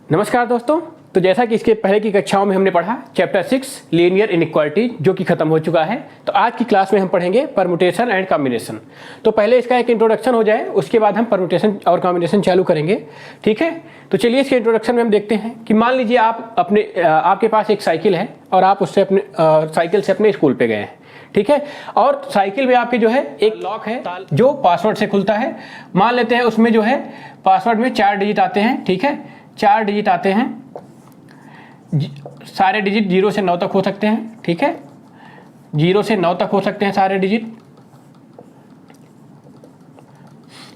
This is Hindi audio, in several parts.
नमस्कार दोस्तों। तो जैसा कि इसके पहले की कक्षाओं में हमने पढ़ा चैप्टर 6 लीनियर इनइक्वालिटी जो कि खत्म हो चुका है। तो आज की क्लास में हम पढ़ेंगे परम्यूटेशन एंड कॉम्बिनेशन। तो पहले इसका एक इंट्रोडक्शन हो जाए, उसके बाद हम परम्यूटेशन और कॉम्बिनेशन चालू करेंगे। ठीक है, तो चलिए इसके इंट्रोडक्शन में हम देखते हैं कि मान लीजिए आपके पास एक साइकिल है और आप उससे अपने साइकिल से अपने स्कूल पे गए हैं। ठीक है, और साइकिल में आपके जो है एक लॉक है जो पासवर्ड से खुलता है। मान लेते हैं उसमें जो है पासवर्ड में 4 डिजिट आते हैं। ठीक है, 4 डिजिट आते हैं, सारे डिजिट 0 से 9 तक हो सकते हैं। ठीक है, 0 से 9 तक हो सकते हैं सारे डिजिट।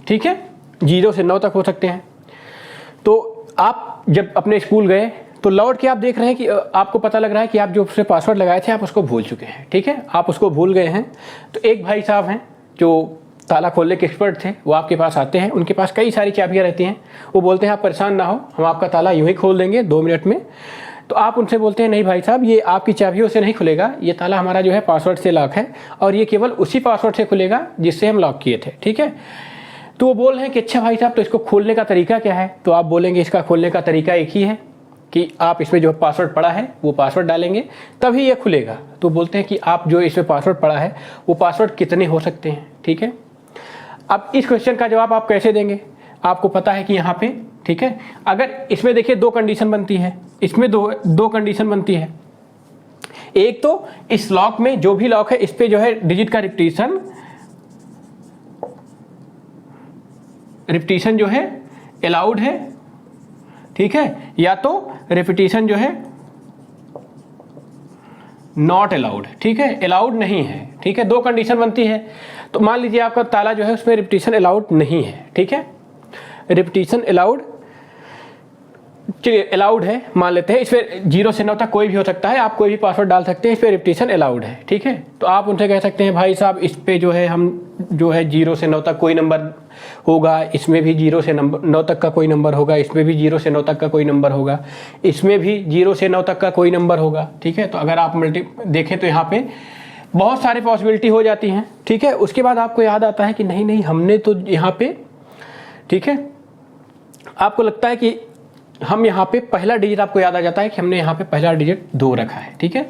ठीक है, 0 से 9 तक हो सकते हैं। तो आप जब अपने स्कूल गए तो लौट के आप देख रहे हैं कि आपको पता लग रहा है कि आप जो उससे पासवर्ड लगाए थे आप उसको भूल चुके हैं। ठीक है, आप उसको भूल गए हैं। तो एक भाई साहब हैं जो ताला खोलने के एक्सपर्ट थे, वो आपके पास आते हैं। उनके पास कई सारी चाबियाँ रहती हैं। वो बोलते हैं आप परेशान ना हो, हम आपका ताला यूँ ही खोल देंगे 2 मिनट में। तो आप उनसे बोलते हैं नहीं भाई साहब, ये आपकी चाबियों से नहीं खुलेगा, ये ताला हमारा जो है पासवर्ड से लॉक है और ये केवल उसी पासवर्ड से खुलेगा जिससे हम लॉक किए थे। ठीक है, तो वो बोल रहे हैं कि अच्छा भाई साहब, तो इसको खोलने का तरीका क्या है? तो आप बोलेंगे इसका खोलने का तरीका एक ही है कि आप इसमें जो पासवर्ड पड़ा है वो पासवर्ड डालेंगे तभी ये खुलेगा। तो बोलते हैं कि आप जो इसमें पासवर्ड पड़ा है वो पासवर्ड कितने हो सकते हैं? ठीक है, अब इस क्वेश्चन का जवाब आप कैसे देंगे? आपको पता है कि यहाँ पे, ठीक है, अगर इसमें देखिए 2 कंडीशन बनती है, इसमें दो कंडीशन बनती है। एक तो इस लॉक में जो भी लॉक है इस पे जो है डिजिट का रिपीटिशन जो है अलाउड है। ठीक है, या तो रिपीटिशन जो है नॉट अलाउड। ठीक है, अलाउड नहीं है। ठीक है, 2 कंडीशन बनती है। तो मान लीजिए आपका ताला जो है उसमें रिपीटिशन अलाउड नहीं है। ठीक है, रिपीटिशन अलाउड, चलिए अलाउड है मान लेते हैं। इस पर 0 से 9 तक कोई भी हो सकता है, आप कोई भी पासवर्ड डाल सकते हैं, इस पर रिपीटिशन अलाउड है। ठीक है, तो आप उनसे कह सकते हैं भाई साहब इस पे जो है हम जो है 0 से 9 तक कोई नंबर होगा, इसमें भी 0 से 9 तक का कोई नंबर होगा, इसमें भी 0 से 9 तक का कोई नंबर होगा, इसमें भी 0 से 9 तक का कोई नंबर होगा। ठीक है, तो अगर आप देखें तो यहाँ पे बहुत सारी पॉसिबिलिटी हो जाती हैं। ठीक है, उसके बाद आपको याद आता है कि नहीं हमने तो यहाँ पे, ठीक है, आपको लगता है कि हम यहाँ पे पहला डिजिट, आपको याद आ जाता है कि हमने यहाँ पे पहला डिजिट 2 रखा है। ठीक है,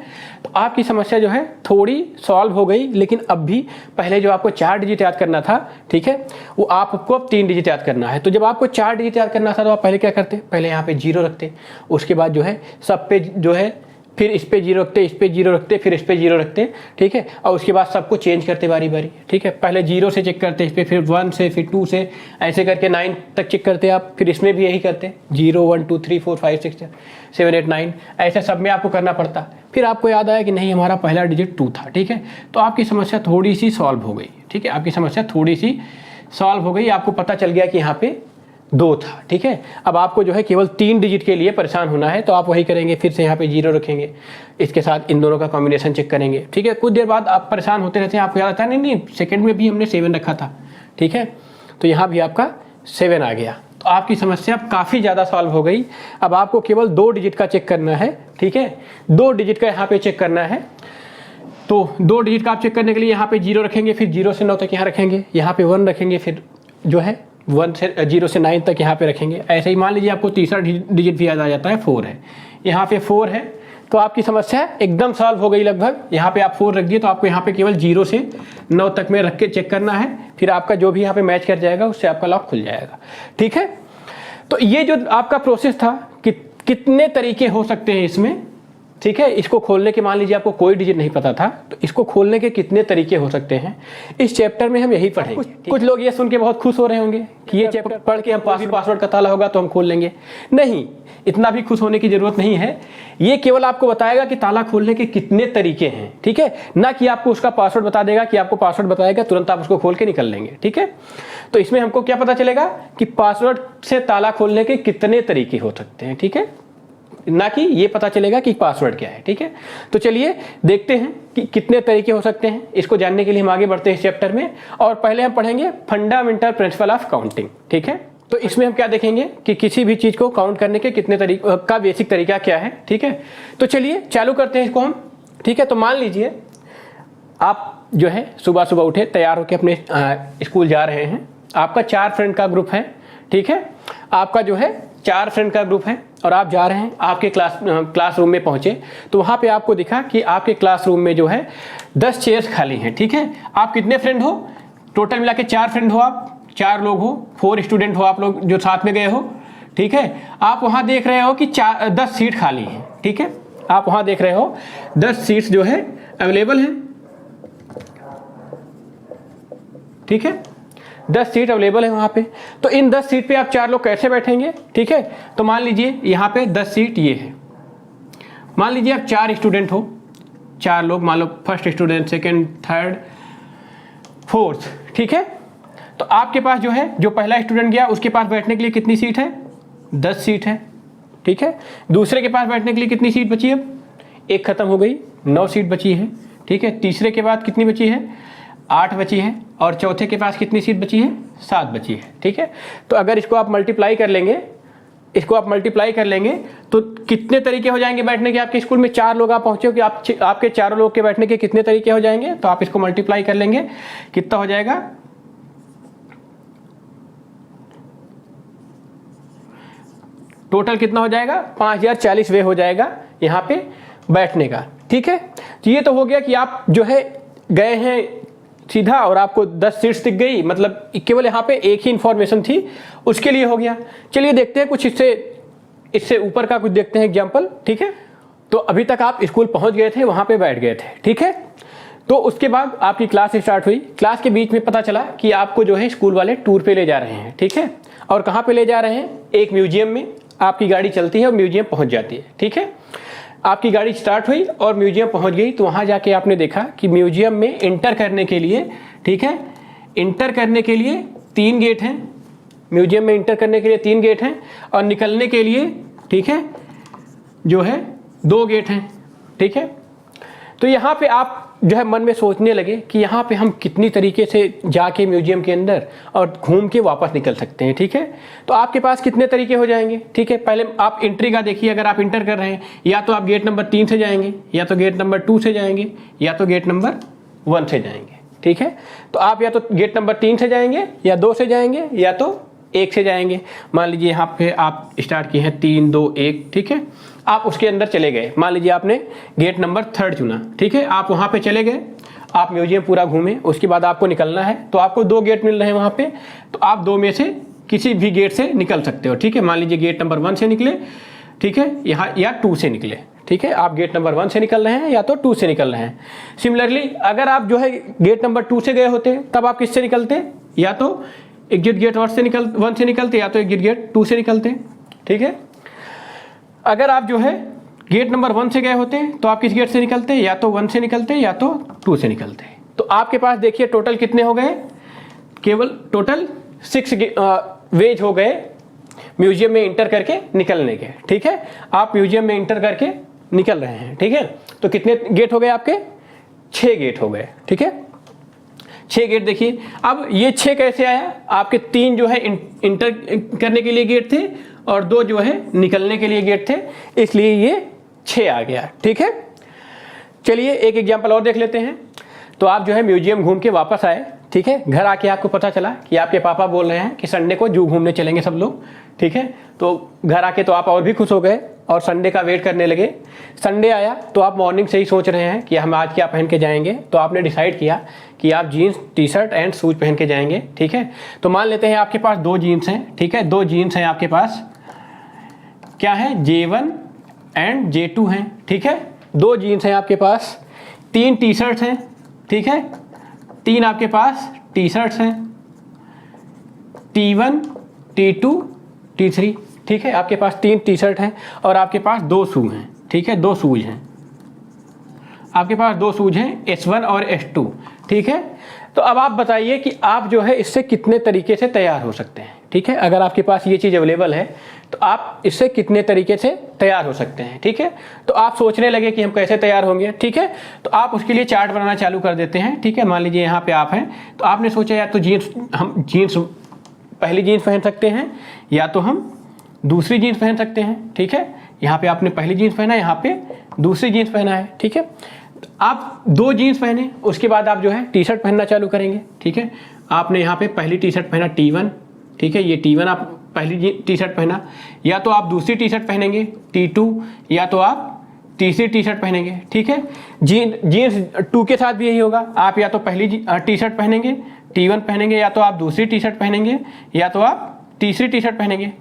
तो आपकी समस्या जो है थोड़ी सॉल्व हो गई, लेकिन अब भी पहले जो आपको 4 डिजिट याद करना था, ठीक है, वो आपको अब 3 डिजिट याद करना है। तो जब आपको 4 डिजिट याद करना था तो आप पहले क्या करते? पहले यहाँ पे 0 रखते, उसके बाद जो है सब पे जो है फिर इस पे 0 रखते, इस पे 0 रखते, फिर इस पे 0 रखते। ठीक है, और उसके बाद सबको चेंज करते बारी बारी। ठीक है, पहले 0 से चेक करते, इस पे फिर 1 से, फिर 2 से, ऐसे करके 9 तक चेक करते आप। फिर इसमें भी यही करते 0 1 2 3 4 5 6 7 8 9, ऐसे सब में आपको करना पड़ता। फिर आपको याद आया कि नहीं हमारा पहला डिजिट 2 था। ठीक है, तो आपकी समस्या थोड़ी सी सॉल्व हो गई। ठीक है, आपकी समस्या थोड़ी सी सॉल्व हो गई, आपको पता चल गया कि यहाँ पे 2 था। ठीक है, अब आपको जो है केवल 3 डिजिट के लिए परेशान होना है। तो आप वही करेंगे, फिर से यहाँ पे 0 रखेंगे, इसके साथ इन दोनों का कॉम्बिनेशन चेक करेंगे। ठीक है, कुछ देर बाद आप परेशान होते रहते हैं, आपको याद आता है नहीं सेकंड में भी हमने 7 रखा था। ठीक है, तो यहाँ भी आपका 7 आ गया। तो आपकी समस्या अब काफ़ी ज़्यादा सॉल्व हो गई। अब आपको केवल 2 डिजिट का चेक करना है। ठीक है, 2 डिजिट का यहाँ पे चेक करना है। तो 2 डिजिट का आप चेक करने के लिए यहाँ पे 0 रखेंगे, फिर 0 से 9 तक यहाँ रखेंगे, यहाँ पे 1 रखेंगे, फिर जो है 0 से 9 तक यहाँ पे रखेंगे। ऐसे ही मान लीजिए आपको तीसरा डिजिट भी याद आ जाता है, 4 है, यहाँ पे 4 है। तो आपकी समस्या एकदम सॉल्व हो गई लगभग। यहाँ पे आप 4 रख दिए, तो आपको यहाँ पे केवल 0 से 9 तक में रख के चेक करना है। फिर आपका जो भी यहाँ पे मैच कर जाएगा उससे आपका लॉक खुल जाएगा। ठीक है, तो ये जो आपका प्रोसेस था कि कितने तरीके हो सकते हैं इसमें। ठीक है, इसको खोलने के, मान लीजिए आपको कोई डिजिट नहीं पता था, तो इसको खोलने के कितने तरीके हो सकते हैं इस चैप्टर में हम यही पढ़ेंगे। कुछ लोग ये सुन के बहुत खुश हो रहे होंगे कि ये चैप्टर पढ़ के हम पासवर्ड का ताला होगा तो हम खोल लेंगे। नहीं, इतना भी खुश होने की जरूरत नहीं है। ये केवल आपको बताएगा कि ताला खोलने के कितने तरीके हैं। ठीक है, ना कि आपको उसका पासवर्ड बता देगा कि आपको पासवर्ड बताएगा तुरंत आप उसको खोल के निकल लेंगे। ठीक है, तो इसमें हमको क्या पता चलेगा कि पासवर्ड से ताला खोलने के कितने तरीके हो सकते हैं। ठीक है, ना कि ये पता चलेगा कि पासवर्ड क्या है। ठीक है, तो चलिए देखते हैं कि कितने तरीके हो सकते हैं। इसको जानने के लिए हम आगे बढ़ते हैं इस चैप्टर में, और पहले हम पढ़ेंगे फंडामेंटल प्रिंसिपल ऑफ काउंटिंग। ठीक है, तो इसमें हम क्या देखेंगे कि किसी भी चीज को काउंट करने के कितने तरीके का बेसिक तरीका क्या है। ठीक है, तो चलिए चालू करते हैं इसको हम। ठीक है, तो मान लीजिए आप जो है सुबह सुबह उठे, तैयार होकर अपने स्कूल जा रहे हैं। आपका 4 फ्रेंड का ग्रुप है। ठीक है, आपका जो है 4 फ्रेंड का ग्रुप है और आप जा रहे हैं, आपके क्लासरूम में पहुंचे तो वहाँ पे आपको दिखा कि आपके क्लासरूम में जो है 10 चेयर्स खाली हैं, ठीक है। आप कितने फ्रेंड हो, टोटल मिला के 4 फ्रेंड हो, आप 4 लोग हो, 4 स्टूडेंट हो आप लोग जो साथ में गए हो, ठीक है। आप वहाँ देख रहे हो कि 10 सीट खाली हैं, ठीक है। आप वहाँ देख रहे हो 10 सीट्स जो है अवेलेबल हैं, ठीक है। 10 सीट अवेलेबल है वहाँ पे। तो इन 10 सीट पे आप 4 लोग कैसे बैठेंगे, ठीक है। तो मान लीजिए यहाँ पे 10 सीट ये है, मान लीजिए आप 4 स्टूडेंट हो, 4 लोग, मान लो first student, second, third, fourth, ठीक है। तो आपके पास जो है, जो पहला स्टूडेंट गया उसके पास बैठने के लिए कितनी सीट है, 10 सीट है, ठीक है। दूसरे के पास बैठने के लिए कितनी सीट बची, अब एक खत्म हो गई, 9 सीट बची है, ठीक है। तीसरे के बाद कितनी बची है, 8 बची है, और चौथे के पास कितनी सीट बची है, 7 बची है, ठीक है। तो अगर इसको आप मल्टीप्लाई कर लेंगे, तो कितने तरीके हो जाएंगे बैठने के आपके स्कूल में। 4 लोग आप पहुंचे हो कि आपके 4 लोग के बैठने के कितने तरीके हो जाएंगे, तो आप इसको मल्टीप्लाई कर लेंगे, कितना हो जाएगा, टोटल कितना हो जाएगा, 5040 वे हो जाएगा यहाँ पे बैठने का, ठीक है। तो ये तो हो गया कि आप जो है गए हैं सीधा और आपको 10 सीट्स दिख गई, मतलब केवल यहाँ पे एक ही इंफॉर्मेशन थी, उसके लिए हो गया। चलिए देखते हैं कुछ इससे ऊपर का कुछ देखते हैं एग्जाम्पल, ठीक है। तो अभी तक आप स्कूल पहुँच गए थे, वहाँ पे बैठ गए थे, ठीक है। तो उसके बाद आपकी क्लास स्टार्ट हुई, क्लास के बीच में पता चला कि आपको जो है स्कूल वाले टूर पे ले जा रहे हैं, ठीक है। और कहाँ पे ले जा रहे हैं, एक म्यूजियम में आपकी गाड़ी चलती है और म्यूजियम पहुँच जाती है, ठीक है। आपकी गाड़ी स्टार्ट हुई और म्यूजियम पहुंच गई, तो वहां जाके आपने देखा कि म्यूजियम में इंटर करने के लिए, ठीक है, इंटर करने के लिए 3 गेट हैं, म्यूजियम में इंटर करने के लिए 3 गेट हैं, और निकलने के लिए, ठीक है, जो है 2 गेट हैं, ठीक है। तो यहाँ पे आप जो है मन में सोचने लगे कि यहाँ पे हम कितनी तरीके से जाके म्यूजियम के अंदर और घूम के वापस निकल सकते हैं, ठीक है। तो आपके पास कितने तरीके हो जाएंगे, ठीक है। पहले आप एंट्री का देखिए, अगर आप इंटर कर रहे हैं, या तो आप गेट नंबर 3 से जाएंगे, या तो गेट नंबर 2 से जाएंगे, या तो गेट नंबर 1 से जाएंगे, ठीक है। तो आप या तो गेट नंबर 3 से जाएंगे, या 2 से जाएंगे, या तो 1 से जाएंगे। मान लीजिए यहाँ पे आप स्टार्ट किए हैं 3 2 1, ठीक है। आप उसके अंदर चले गए, मान लीजिए आपने गेट नंबर 3 चुना, ठीक है। आप वहाँ पे चले गए, आप म्यूजियम पूरा घूमे, उसके बाद आपको निकलना है, तो आपको 2 गेट मिल रहे हैं वहाँ पे, तो आप 2 में से किसी भी गेट से निकल सकते हो, ठीक है। मान लीजिए गेट नंबर 1 से निकले, ठीक है, यहाँ, या 2 से निकले, ठीक है। आप गेट नंबर 1 से निकल रहे हैं या तो 2 से निकल रहे हैं। सिमिलरली अगर आप जो है गेट नंबर 2 से गए होते तब आप किससे निकलते, या तो एग्जिट गेट 1 से निकलते, या तो एग्जिट गेट 2 से निकलते, ठीक है। अगर आप जो है गेट नंबर 1 से गए होते तो आप किस गेट से निकलते, या तो 1 से निकलते या तो 2 से निकलते। तो आपके पास देखिए टोटल कितने हो गए, केवल टोटल 6 वेज हो गए म्यूजियम में इंटर करके निकलने के, ठीक है। आप म्यूजियम में इंटर करके निकल रहे हैं, ठीक है। तो कितने गेट हो गए आपके, 6 गेट हो गए, ठीक है। 6 गेट देखिए। अब ये 6 कैसे आया, आपके 3 जो है इंटर करने के लिए गेट थे और 2 जो है निकलने के लिए गेट थे, इसलिए ये 6 आ गया, ठीक है। चलिए एक एग्जांपल और देख लेते हैं। तो आप जो है म्यूजियम घूम के वापस आए, ठीक है। घर आके आपको पता चला कि आपके पापा बोल रहे हैं कि संडे को जू घूमने चलेंगे सब लोग, ठीक है। तो घर आके तो आप और भी खुश हो गए और संडे का वेट करने लगे। संडे आया तो आप मॉर्निंग से ही सोच रहे हैं कि हम आज क्या पहन के जाएंगे, तो आपने डिसाइड किया कि आप jeans, T shirt and shoes पहन के जाएंगे, ठीक है। तो मान लेते हैं आपके पास 2 जीन्स हैं, ठीक है। 2 जीन्स हैं आपके पास, क्या है, J1 एंड J2 हैं, ठीक है। 2 जीन्स हैं आपके पास, 3 टी शर्ट्स हैं, ठीक है। 3 आपके पास टी शर्ट्स हैं, T1, T2, T3, ठीक है। आपके पास 3 टी शर्ट हैं और आपके पास 2 शू हैं, ठीक है। 2 शूज हैं आपके पास, 2 शूज हैं S1 और S2, ठीक है। तो अब आप बताइए कि आप जो है इससे कितने तरीके से तैयार हो सकते हैं, ठीक है। अगर आपके पास ये चीज़ अवेलेबल है तो आप इससे कितने तरीके से तैयार हो सकते हैं, ठीक है। तो आप सोचने लगे कि हम कैसे तैयार होंगे, ठीक है। तो आप उसके लिए चार्ट बनाना चालू कर देते हैं, ठीक है। मान लीजिए यहाँ पे आप हैं, तो आपने सोचा या तो हम जीन्स, पहली जीन्स पहन सकते हैं, या तो हम दूसरी जीन्स पहन सकते हैं, ठीक है। यहाँ पे आपने पहली जीन्स पहना, यहाँ पे दूसरी जीन्स पहना है, ठीक है। आप 2 जीन्स पहने, उसके बाद आप जो है टी शर्ट पहनना चालू करेंगे, ठीक है। आपने यहाँ पे पहली टी शर्ट पहना T1, ठीक है। ये T1 आप पहली टी शर्ट पहना, या तो आप दूसरी टी शर्ट पहनेंगे T2, या तो आप तीसरी टी शर्ट पहनेंगे, ठीक है। जीन्स 2 के साथ भी यही होगा, आप या तो पहली टी शर्ट पहनेंगे T1 पहनेंगे, या तो आप दूसरी टी शर्ट पहनेंगे, या तो आप तीसरी टी शर्ट पहनेंगे।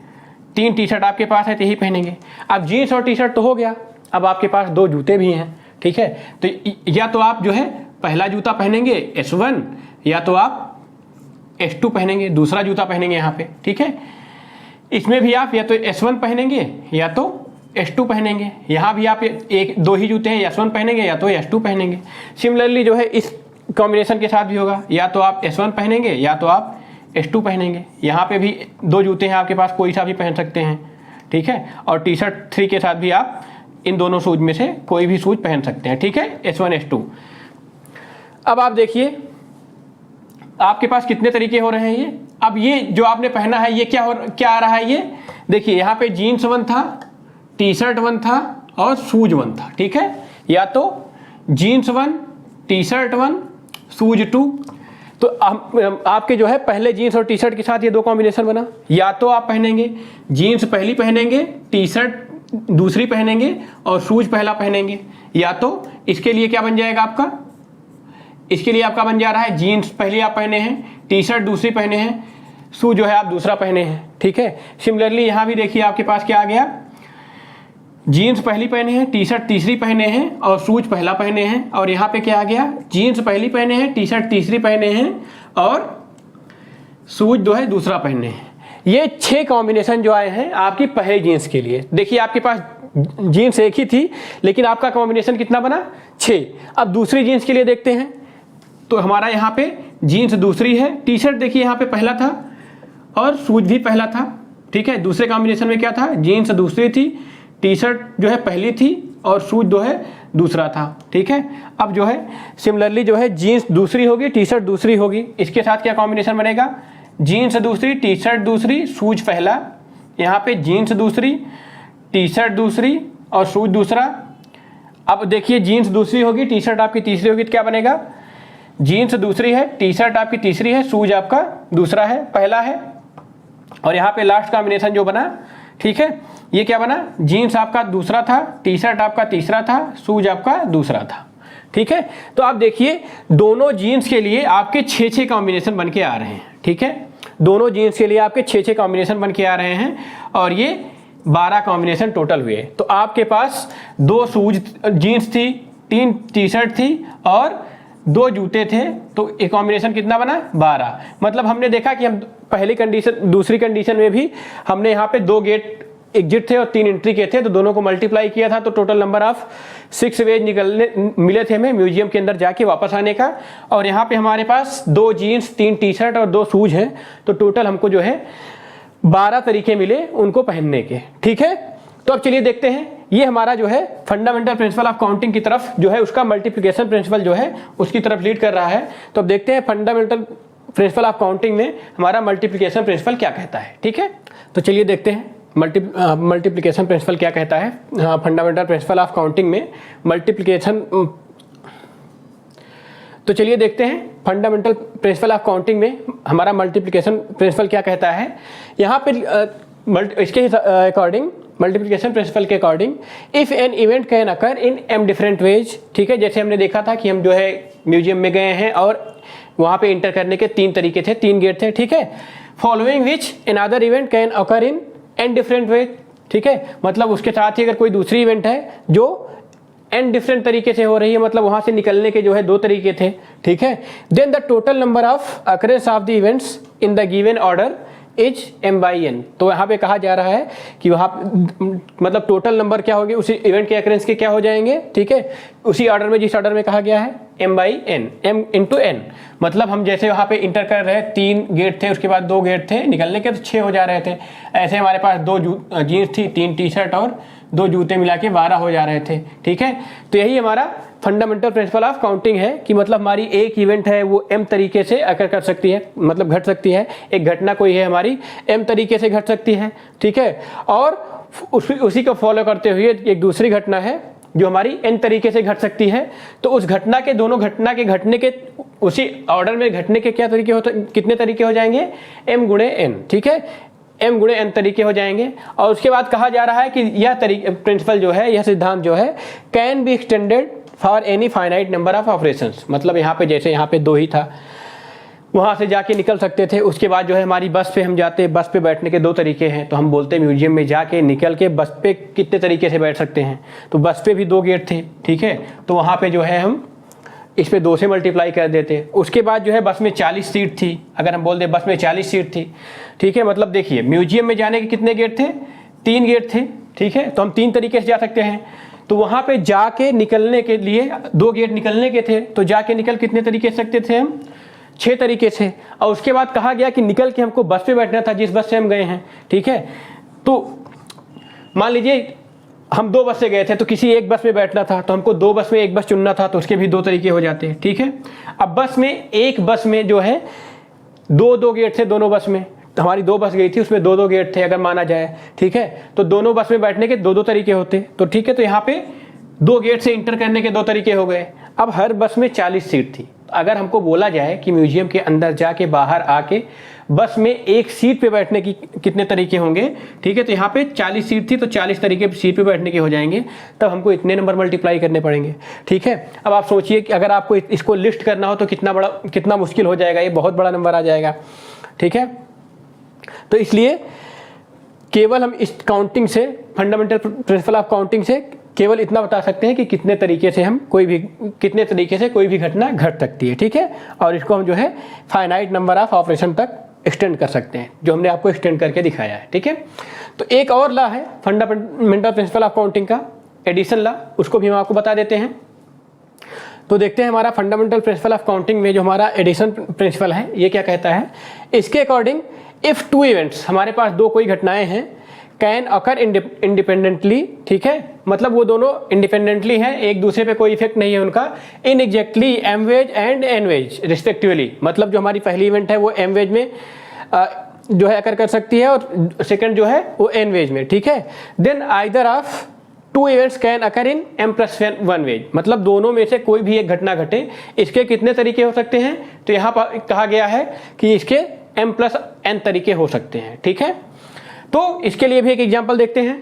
3 टी शर्ट आपके पास है तो यही पहनेंगे। अब जीन्स और टी शर्ट तो हो गया, अब आपके पास 2 जूते भी हैं, ठीक है। तो या तो आप जो है पहला जूता पहनेंगे S1, या तो आप S2 पहनेंगे, दूसरा जूता पहनेंगे यहाँ पे, ठीक है। इसमें भी आप या तो S1 पहनेंगे या तो S2 पहनेंगे। यहाँ भी आप 1-2 ही जूते हैं, S1 पहनेंगे या तो S2 पहनेंगे। सिमिलरली जो है इस कॉम्बिनेशन के साथ भी होगा, या तो आप S1 पहनेंगे या तो आप S2 पहनेंगे। यहाँ पे भी 2 जूते हैं आपके पास, कोई सा भी पहन सकते हैं, ठीक है। और टी शर्ट 3 के साथ भी आप इन दोनों शूज में से कोई भी शूज पहन सकते हैं, ठीक है, S1 S2। अब आप देखिए आपके पास कितने तरीके हो रहे हैं ये। अब ये जो आपने पहना है ये क्या आ रहा है, ये देखिए यहाँ पे जीन्स 1 था, टी शर्ट 1 था और शूज 1 था, ठीक है। या तो जीन्स 1, टी शर्ट 1, शूज 2। तो आपके जो है पहले जीन्स और टी शर्ट के साथ ये 2 कॉम्बिनेशन बना। या तो आप पहनेंगे जीन्स पहली पहनेंगे, टी शर्ट दूसरी पहनेंगे और शूज पहला पहनेंगे। या तो इसके लिए क्या बन जाएगा आपका, इसके लिए आपका बन जा रहा है जीन्स पहले आप पहने हैं, टी शर्ट दूसरी पहने हैं, शूज जो है आप दूसरा पहने हैं, ठीक है। सिमिलरली यहाँ भी देखिए आपके पास क्या आ गया, जीन्स पहली पहने हैं, टी शर्ट तीसरी पहने हैं और शूज पहला पहने हैं। और यहाँ पे क्या आ गया, जीन्स पहली पहने हैं, टी शर्ट तीसरी पहने हैं और शूज जो है दूसरा पहने हैं। ये 6 कॉम्बिनेशन जो आए हैं आपकी पहले जीन्स के लिए। देखिए आपके पास जीन्स एक ही थी लेकिन आपका कॉम्बिनेशन कितना बना, 6। अब दूसरी जीन्स के लिए देखते हैं, तो हमारा यहाँ पे जीन्स दूसरी है, टी शर्ट देखिए यहाँ पे पहला था और शूज भी पहला था, ठीक है। दूसरे कॉम्बिनेशन में क्या था, जीन्स दूसरी थी, टी शर्ट जो है पहली थी और शूज जो है दूसरा था, ठीक है। अब जो है सिमिलरली जो है जीन्स दूसरी होगी, टी शर्ट दूसरी होगी, इसके साथ क्या कॉम्बिनेशन बनेगा, जीन्स दूसरी, टी शर्ट दूसरी, शूज पहला। यहाँ पे जीन्स दूसरी, टी शर्ट दूसरी और शूज दूसरा। अब देखिए जीन्स दूसरी होगी, टी शर्ट आपकी तीसरी होगी, तो क्या बनेगा, जीन्स दूसरी है, टी शर्ट आपकी तीसरी है, शूज आपका दूसरा है, पहला है। और यहाँ पे लास्ट कॉम्बिनेशन जो बना, ठीक है, ये क्या बना, जीन्स आपका दूसरा था, टी शर्ट आपका तीसरा था, शूज आपका दूसरा था, ठीक है। तो आप देखिए दोनों जीन्स के लिए आपके 6-6 कॉम्बिनेशन बन के आ रहे हैं, ठीक है। दोनों जीन्स के लिए आपके 6-6 कॉम्बिनेशन बन के आ रहे हैं और ये 12 कॉम्बिनेशन टोटल हुए। तो आपके पास 2 शूज जीन्स थी, 3 टी शर्ट थी और 2 जूते थे, तो एक कॉम्बिनेशन कितना बना, 12। मतलब हमने देखा कि हम पहली कंडीशन दूसरी कंडीशन में भी हमने यहाँ पे 2 गेट एग्जिट थे और 3 एंट्री के थे, तो दोनों को मल्टीप्लाई किया था तो टोटल नंबर ऑफ 6 वेज निकलने मिले थे हमें म्यूजियम के अंदर जाके वापस आने का। और यहाँ पे हमारे पास 2 जीन्स, 3 टी शर्ट और 2 शूज हैं, तो टोटल हमको जो है 12 तरीके मिले उनको पहनने के, ठीक है। तो अब चलिए देखते हैं, ये हमारा जो है फंडामेंटल प्रिंसिपल ऑफ काउंटिंग की तरफ जो है उसका मल्टीप्लिकेशन प्रिंसिपल जो है उसकी तरफ लीड कर रहा है। तो अब देखते हैं फंडामेंटल प्रिंसिपल ऑफ काउंटिंग में हमारा मल्टीप्लिकेशन प्रिंसिपल क्या कहता है, ठीक है। तो चलिए देखते हैं मल्टीप्लिकेशन प्रिंसिपल क्या कहता है फंडामेंटल प्रिंसिपल ऑफ काउंटिंग में मल्टीप्लिकेशन। तो चलिए देखते हैं फंडामेंटल प्रिंसिपल ऑफ काउंटिंग में हमारा मल्टीप्लिकेशन प्रिंसिपल क्या कहता है। यहाँ पे इसके अकॉर्डिंग मल्टीप्लिकेशन प्रिंसिपल के according if an event can occur in m different ways, ठीक है। जैसे हमने देखा था कि हम जो है म्यूजियम में गए हैं और वहाँ पे इंटर करने के 3 तरीके थे, 3 गेट थे, ठीक है। Following which another event can occur in n different ways, ठीक है। मतलब उसके साथ ही अगर कोई दूसरी इवेंट है जो n डिफरेंट तरीके से हो रही है, मतलब वहाँ से निकलने के जो है 2 तरीके थे, ठीक है। Then the total number of occurrence of the events in the given order is m/n। तो यहाँ पे कहा जा रहा है कि वहाँ मतलब टोटल नंबर क्या होगी उसी इवेंट के अकरेंस के क्या हो जाएंगे, ठीक है, उसी ऑर्डर में जिस ऑर्डर में कहा गया है m/n, m × n। मतलब हम जैसे वहाँ पे इंटर कर रहे 3 गेट थे, उसके बाद 2 गेट थे, निकलने के तो 6 हो जा रहे थे। ऐसे हमारे पास 2 जीन्स थी, 3 टी शर्ट और 2 जूते मिला के 12 हो जा रहे थे, ठीक है। तो यही हमारा फंडामेंटल प्रिंसिपल ऑफ काउंटिंग है कि मतलब हमारी एक इवेंट है वो m तरीके से अकर कर सकती है, मतलब घट सकती है। एक घटना कोई है हमारी m तरीके से घट सकती है, ठीक है। और उसी को फॉलो करते हुए एक दूसरी घटना है जो हमारी n तरीके से घट सकती है। तो उस घटना के दोनों घटना के घटने के उसी ऑर्डर में घटने के क्या तरीके कितने तरीके हो जाएंगे, m × n, ठीक है। m गुणे n तरीके हो जाएंगे। और उसके बाद कहा जा रहा है कि यह प्रिंसिपल जो है, यह सिद्धांत जो है can be extended for any finite number of operations. मतलब यहाँ पे जैसे यहाँ पे 2 ही था, वहाँ से जाके निकल सकते थे। उसके बाद जो है हमारी बस पे हम जाते, बस पे बैठने के 2 तरीके हैं, तो हम बोलते हैं म्यूजियम में जाके निकल के बस पे कितने तरीके से बैठ सकते हैं। तो बस पे भी 2 गेट थे, ठीक है, तो वहाँ पे जो है हम इस पे 2 से मल्टीप्लाई कर देते। उसके बाद जो है बस में 40 सीट थी, अगर हम बोल दें बस में 40 सीट थी, ठीक है, मतलब देखिए म्यूजियम में जाने के कितने गेट थे, 3 गेट थे, ठीक है, तो हम 3 तरीके से जा सकते हैं। तो वहाँ पे जाके निकलने के लिए 2 गेट निकलने के थे, तो जाके निकल कितने तरीके से सकते थे हम, 6 तरीके से। और उसके बाद कहा गया कि निकल के हमको बस पे बैठना था जिस बस से हम गए हैं, ठीक है। तो मान लीजिए हम 2 बस से गए थे, तो किसी एक बस में बैठना था, तो हमको 2 बस में एक बस चुनना था, तो उसके भी 2 तरीके हो जाते हैं, ठीक है। अब बस में एक बस में जो है 2 गेट थे दोनों बस में, तो हमारी 2 बस गई थी, उसमें 2 गेट थे अगर माना जाए, ठीक है। तो दोनों बस में बैठने के 2 तरीके होते, तो ठीक है। तो यहाँ पे 2 गेट से इंटर करने के 2 तरीके हो गए। अब हर बस में 40 सीट थी। अगर हमको बोला जाए कि म्यूजियम के अंदर जाके बाहर आके बस में एक सीट पे बैठने की कितने तरीके होंगे, ठीक है, तो यहाँ पे 40 सीट थी, तो 40 तरीके सीट पे बैठने के हो जाएंगे, तब हमको इतने नंबर मल्टीप्लाई करने पड़ेंगे, ठीक है। अब आप सोचिए कि अगर आपको इसको लिस्ट करना हो तो कितना मुश्किल हो जाएगा, ये बहुत बड़ा नंबर आ जाएगा, ठीक है। तो इसलिए केवल हम इस काउंटिंग से, फंडामेंटल प्रिंसिपल ऑफ काउंटिंग से केवल इतना बता सकते हैं कि कितने तरीके से कोई भी घटना घट सकती है, ठीक है। और इसको हम जो है फाइनाइट नंबर ऑफ ऑपरेशन तक एक्सटेंड कर सकते हैं, जो हमने आपको एक्सटेंड करके दिखाया है, ठीक है। तो एक और लॉ है फंडामेंटल प्रिंसिपल ऑफ काउंटिंग का, एडिशन लॉ, उसको भी हम आपको बता देते हैं। तो देखते हैं हमारा फंडामेंटल प्रिंसिपल ऑफ काउंटिंग में जो हमारा एडिशन प्रिंसिपल है, ये क्या कहता है। इसके अकॉर्डिंग इफ़ 2 इवेंट्स, हमारे पास 2 कोई घटनाएं हैं, कैन अकर इंडिपेंडेंटली, ठीक है, मतलब वो दोनों इंडिपेंडेंटली हैं, एक दूसरे पे कोई इफेक्ट नहीं है उनका, in exactly m ways and n ways respectively. मतलब जो हमारी पहली इवेंट है वो एम वेज में जो है अकर कर सकती है, और सेकंड जो है वो एन वेज में, ठीक है। Then either of 2 events can occur in m+1 ways, मतलब दोनों में से कोई भी एक घटना घटे, इसके कितने तरीके हो सकते हैं, तो यहाँ पर कहा गया है कि इसके m+n तरीके हो सकते हैं, ठीक है। तो इसके लिए भी एक एग्जाम्पल देखते हैं।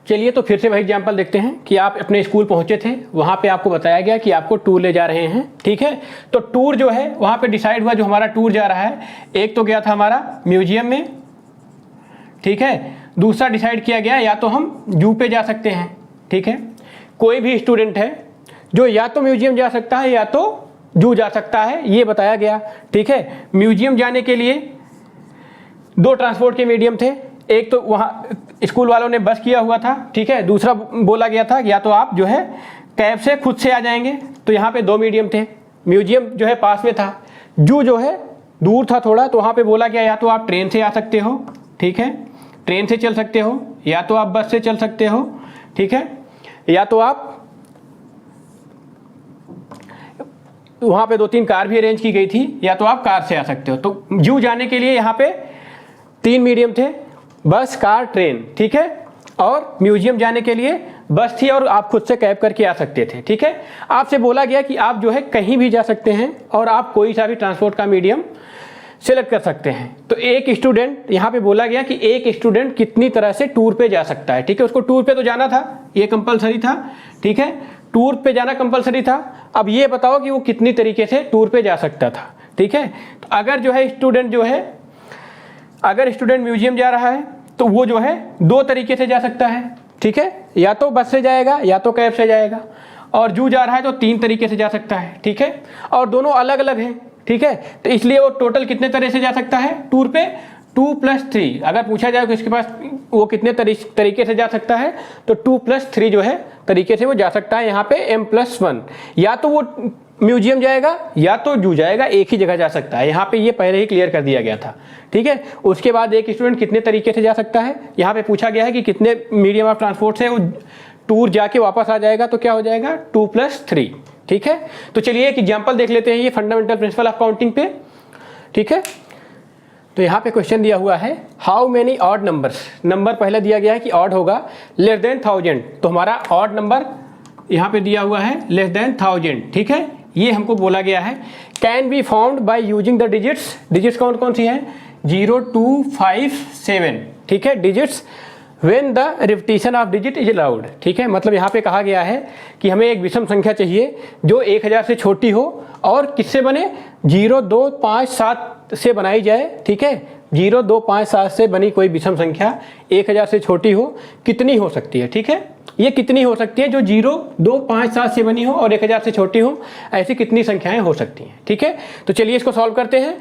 चलिए तो फिर से वही एग्जाम्पल देखते हैं कि आप अपने स्कूल पहुंचे थे, वहाँ पे आपको बताया गया कि आपको टूर ले जा रहे हैं, ठीक है। तो टूर जो है वहाँ पे डिसाइड हुआ, जो हमारा टूर जा रहा है, एक तो गया था हमारा म्यूजियम में, ठीक है, दूसरा डिसाइड किया गया या तो हम जू पे जा सकते हैं, ठीक है। कोई भी स्टूडेंट है जो या तो म्यूजियम जा सकता है या तो जू जा सकता है, ये बताया गया, ठीक है। म्यूजियम जाने के लिए 2 ट्रांसपोर्ट के मीडियम थे, एक तो वहाँ स्कूल वालों ने बस किया हुआ था, ठीक है, दूसरा बोला गया था या तो आप जो है कैब से खुद से आ जाएंगे, तो यहाँ पे 2 मीडियम थे। म्यूजियम जो है पास में था, जू जो है दूर था थोड़ा, तो वहाँ पे बोला गया या तो आप ट्रेन से आ सकते हो, ठीक है, ट्रेन से चल सकते हो, या तो आप बस से चल सकते हो, ठीक है, या तो आप वहाँ पे 2-3 कार भी अरेंज की गई थी, या तो आप कार से आ सकते हो। तो जू जाने के लिए यहाँ पे 3 मीडियम थे, बस, कार, ट्रेन, ठीक है। और म्यूजियम जाने के लिए बस थी और आप खुद से कैब करके आ सकते थे, ठीक है। आपसे बोला गया कि आप जो है कहीं भी जा सकते हैं और आप कोई सा भी ट्रांसपोर्ट का मीडियम सेलेक्ट कर सकते हैं। तो एक स्टूडेंट, यहाँ पे बोला गया कि एक स्टूडेंट कितनी तरह से टूर पे जा सकता है, ठीक है। उसको टूर पे तो जाना था, ये कंपलसरी था, ठीक है, टूर पे जाना कंपलसरी था। अब ये बताओ कि वो कितनी तरीके से टूर पे जा सकता था, ठीक है। तो अगर जो है स्टूडेंट जो है, अगर स्टूडेंट म्यूजियम जा रहा है तो वो जो है 2 तरीके से जा सकता है, ठीक है, या तो बस से जाएगा या तो कैब से जाएगा। और जू जा रहा है तो 3 तरीके से जा सकता है, ठीक है, और दोनों अलग अलग हैं, ठीक है। तो इसलिए वो टोटल कितने तरह से जा सकता है टूर पे, 2+3। अगर पूछा जाए कि इसके पास वो कितने तरीके से जा सकता है, तो 2+3 जो है तरीके से वो जा सकता है यहाँ पे m+1। या तो वो म्यूजियम जाएगा या तो जू जाएगा, एक ही जगह जा सकता है। यहाँ पे ये पहले ही क्लियर कर दिया गया था, ठीक है। उसके बाद एक स्टूडेंट कितने तरीके से जा सकता है, यहाँ पे पूछा गया है कि कितने मीडियम ऑफ ट्रांसपोर्ट से वो टूर जाके वापस आ जाएगा, तो क्या हो जाएगा 2+3, ठीक है। तो चलिए एक एग्जाम्पल देख लेते हैं ये फंडामेंटल प्रिंसिपल ऑफ काउंटिंग पे, ठीक है। तो यहाँ पे क्वेश्चन दिया हुआ है, how many odd numbers, number पहले दिया गया है कि ऑड होगा लेस देन 1000, तो हमारा ऑड नंबर यहाँ पे दिया हुआ है लेस देन 1000, ठीक है। ये हमको बोला गया है can be formed by using the digits, digits कौन कौन सी हैं, 0, 2, 5, 7, ठीक है, digits when the repetition of digit is allowed. ठीक है, मतलब यहाँ पे कहा गया है कि हमें एक विषम संख्या चाहिए जो 1000 से छोटी हो और किससे बने, 0, 2, 5, 7 से बनाई जाए। ठीक है, 0, 2, 5, 7 से बनी कोई विषम संख्या 1000 से छोटी हो, कितनी हो सकती है। ठीक है, ये कितनी हो सकती है, जो 0, 2, 5, 7 से बनी हो और 1000 से छोटी हो, ऐसी कितनी संख्याएं हो सकती हैं। ठीक है, तो चलिए इसको सॉल्व करते हैं।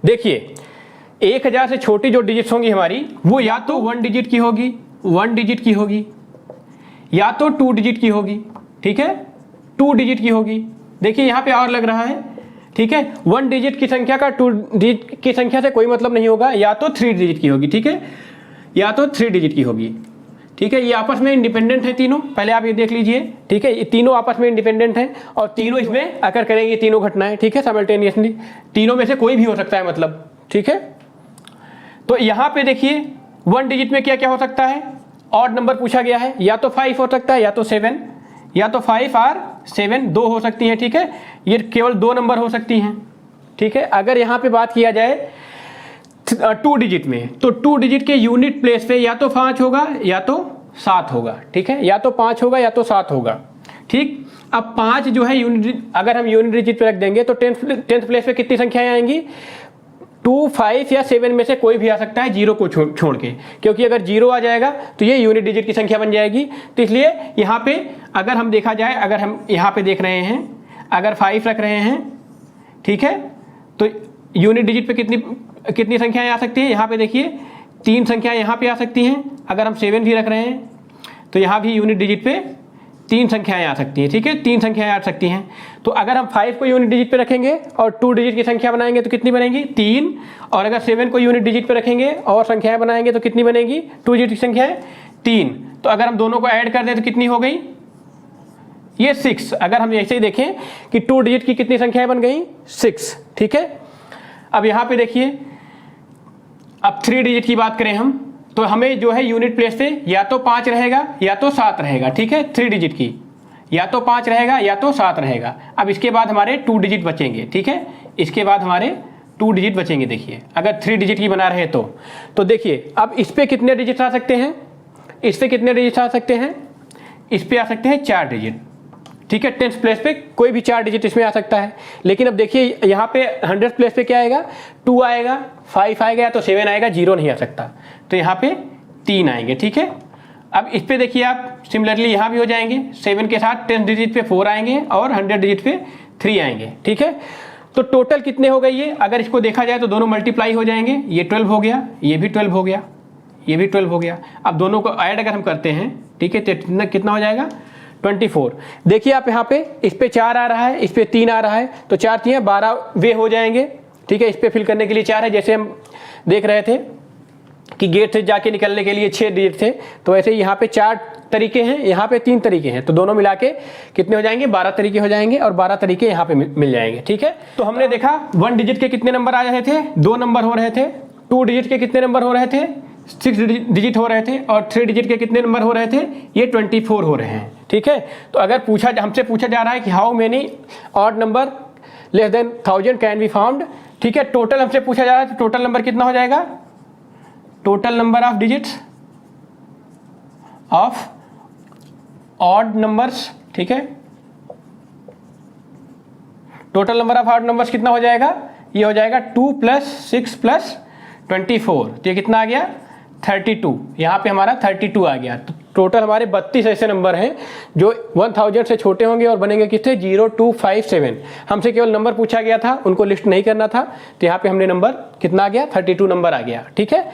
देखिए 1000 से छोटी जो डिजिट्स होंगी हमारी, वो या तो 1 डिजिट की होगी, 1 डिजिट की होगी, या तो 2 डिजिट की होगी। ठीक है, 2 डिजिट की होगी। देखिए यहाँ पे और लग रहा है। ठीक है, 1 डिजिट की संख्या का 2 डिजिट की संख्या से कोई मतलब नहीं होगा, या तो 3 डिजिट की होगी। ठीक है, या तो 3 डिजिट की होगी। ठीक है, ये आपस में इंडिपेंडेंट है तीनों, पहले आप ये देख लीजिए। ठीक है, ये तीनों आपस में इंडिपेंडेंट हैं और तीनों इसमें अकर करेंगे, तीनों घटनाएं। ठीक है, साइमल्टेनियसली तीनों में से कोई भी हो सकता है मतलब। ठीक है, तो यहाँ पे देखिए 1 डिजिट में क्या क्या हो सकता है, ऑड नंबर पूछा गया है, या तो 5 हो सकता है या तो 7, या तो 5 और 7 दो हो सकती हैं। ठीक है, ये केवल 2 नंबर हो सकती हैं। ठीक है, अगर यहाँ पे बात किया जाए 2 डिजिट में, तो 2 डिजिट के यूनिट प्लेस पे या तो 5 होगा या तो 7 होगा। ठीक है, या तो 5 होगा या तो 7 होगा। ठीक, अब 5 जो है यूनिट, अगर हम यूनिट डिजिट पे रख देंगे तो 10th प्लेस पे कितनी संख्याएं आएंगी, 2, 5 या 7 में से कोई भी आ सकता है 0 को छोड़ के, क्योंकि अगर 0 आ जाएगा तो ये यूनिट डिजिट की संख्या बन जाएगी। तो इसलिए यहाँ पे अगर हम देखा जाए, अगर हम यहाँ पे देख रहे हैं, अगर 5 रख रहे हैं, ठीक है, तो यूनिट डिजिट पे कितनी संख्याएं आ सकती हैं, यहाँ पे देखिए 3 संख्याएं यहाँ पे आ सकती हैं। अगर हम 7 भी रख रहे हैं तो यहाँ भी यूनिट डिजिट पे 3 संख्याएं आ सकती हैं। ठीक है, 3 संख्याएं आ सकती हैं। तो अगर हम 5 को यूनिट डिजिट पे रखेंगे और 2 डिजिट की संख्या बनाएंगे तो कितनी बनेगी, 3। और अगर 7 को यूनिट डिजिट पे रखेंगे और संख्याएं बनाएंगे तो कितनी बनेगी, 2 डिजिट की संख्याएं 3। तो अगर हम दोनों को ऐड कर दें तो कितनी हो गई, ये 6। अगर हम ऐसे ही देखें कि 2 डिजिट की कितनी संख्याएं बन गई, 6। ठीक है, अब यहाँ पे देखिए, अब 3 डिजिट की बात करें हम, तो हमें जो है यूनिट प्लेस पे या तो 5 रहेगा या तो 7 रहेगा। ठीक है, 3 डिजिट की या तो 5 रहेगा या तो 7 रहेगा। अब इसके बाद हमारे 2 डिजिट बचेंगे। ठीक है, इसके बाद हमारे 2 डिजिट बचेंगे। देखिए अगर 3 डिजिट की बना रहे तो देखिए अब इस पे कितने डिजिट आ सकते हैं, इस पे कितने डिजिट आ सकते हैं, इस पे आ सकते हैं 4 डिजिट। ठीक है, 10th प्लेस पे कोई भी 4 डिजिट इसमें आ सकता है। लेकिन अब देखिए यहाँ पे 100th प्लेस पे क्या आएगा, 2 आएगा, 5 आएगा या तो 7 आएगा, 0 नहीं आ सकता। तो यहाँ पे 3 आएंगे। ठीक है, अब इस पे देखिए आप सिमिलरली यहाँ भी हो जाएंगे, 7 के साथ 10th डिजिट पे 4 आएंगे और 100 डिजिट पे 3 आएंगे। ठीक है, तो टोटल कितने हो गए ये, अगर इसको देखा जाए तो दोनों मल्टीप्लाई हो जाएंगे, ये 12 हो गया, ये भी 12 हो गया, ये भी 12 हो गया। अब दोनों को ऐड अगर हम करते हैं, ठीक है, तो कितना हो जाएगा, 24। देखिए आप यहाँ पे इस पे 4 आ रहा है, इस पे 3 आ रहा है, तो 4 3 12 वे हो जाएंगे। ठीक है, इस पे फिल करने के लिए 4 है, जैसे हम देख रहे थे कि गेट से जाके निकलने के लिए 6 डिजिट थे, तो ऐसे यहाँ पे 4 तरीके हैं, यहाँ पे 3 तरीके हैं, तो दोनों मिला के कितने हो जाएंगे, 12 तरीके हो जाएंगे और 12 तरीके यहाँ पे मिल जाएंगे। ठीक है, तो हमने देखा 1 डिजिट के कितने नंबर आ रहे थे, 2 नंबर हो रहे थे, 2 डिजिट के कितने नंबर हो रहे थे, 6 डिजिट हो रहे थे, और 3 डिजिट के कितने नंबर हो रहे थे, ये 24 हो रहे हैं। ठीक है, तो अगर हमसे पूछा जा रहा है कि how many odd number less than 1000 can be found, ठीक है, टोटल हमसे पूछा जा रहा है, तो टोटल नंबर कितना हो जाएगा, total number of digits of odd numbers. ठीक है, total number of odd numbers कितना हो जाएगा, ये हो जाएगा 2 + 6 + 24, तो ये कितना आ गया, 32। यहाँ पे हमारा 32 आ गया। तो टोटल हमारे 32 ऐसे नंबर हैं जो 1000 से छोटे होंगे और बनेंगे कितने, 0 2 5 7। हमसे केवल नंबर पूछा गया था, उनको लिस्ट नहीं करना था, तो यहाँ पे हमने नंबर कितना आ गया, 32 नंबर आ गया। ठीक है,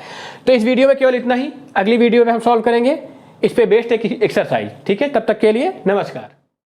तो इस वीडियो में केवल इतना ही, अगली वीडियो में हम सॉल्व करेंगे इस पे बेस्ड एक एक्सरसाइज। ठीक है, तब तक के लिए नमस्कार।